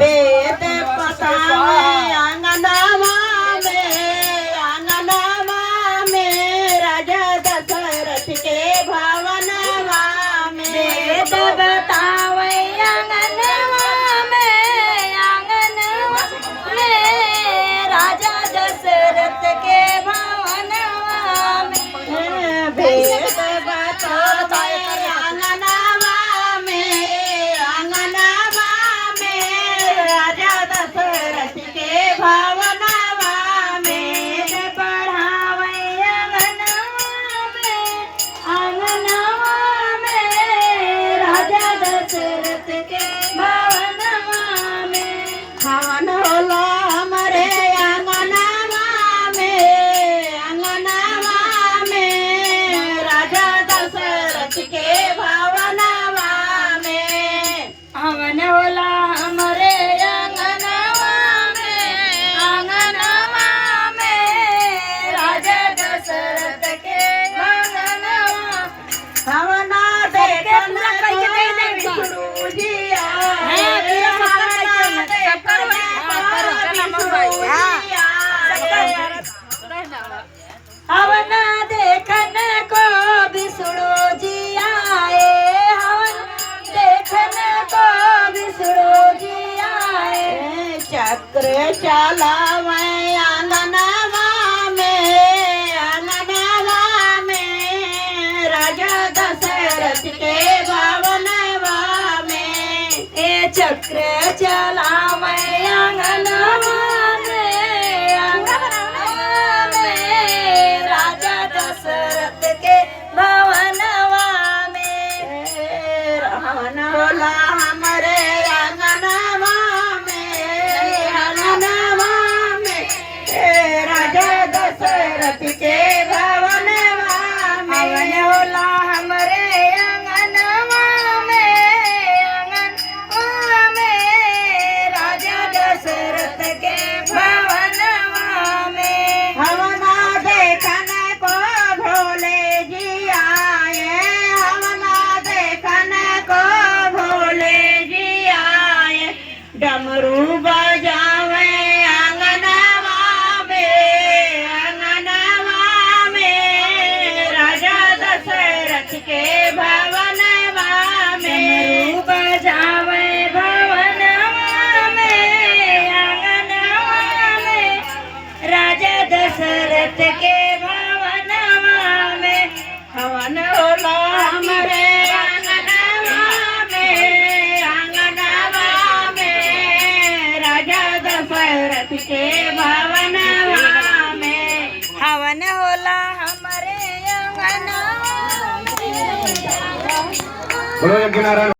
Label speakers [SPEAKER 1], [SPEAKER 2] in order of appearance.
[SPEAKER 1] वेद पतावे आंगनवा में राजा दशरथ के भवनवा में।
[SPEAKER 2] वेद बतावे आंगनवा में राजा दशरथ के भवनवा में।
[SPEAKER 1] वेद बतावे आंगनवा में राजा दशरथ के भवनवा में।
[SPEAKER 2] पढ़ावे आंगनवा में राजा दशरथ के भवनवा में।
[SPEAKER 1] हवन होला हमरे आंगनवा में राजा दशरथ के भवनवा में।
[SPEAKER 2] हवन होला हमरे आंगनवा में राजा दशरथ के भवनवा।
[SPEAKER 1] हवना देखन विष्णु जी आए, हवना देखन
[SPEAKER 2] हवन देखन को विष्णु जी आए, हवन देखन को विष्णु जी आए।
[SPEAKER 1] चक्र चलावे आंगनवा में राजा दशरथ के भवनवा में।
[SPEAKER 2] ए चक्र चलावे आंगनवा में राजा दशरथ के भवनवा में।
[SPEAKER 1] हवन होला हमरे आंगनवा में राजा दशरथ के भवनवा में।
[SPEAKER 2] हवन होला हमरे आंगनवा में राजा दशरथ के भवनवा में।
[SPEAKER 1] हवना देखन को भोले जी आए, हवना देखन को भोले जी आए। डमरू बजावे आंगनवा में राजा दशरथ के भवनवा में।
[SPEAKER 2] डमरू बजावे भवनवा में आंगनवा में राजा दशरथ के भवनवा में।
[SPEAKER 1] हवन होला हमरे आंगनवा में राजा दशरथ के भवनवा में।
[SPEAKER 2] हवन होला हमरे आंगनवा में।
[SPEAKER 3] बोलो यज्ञनारायण।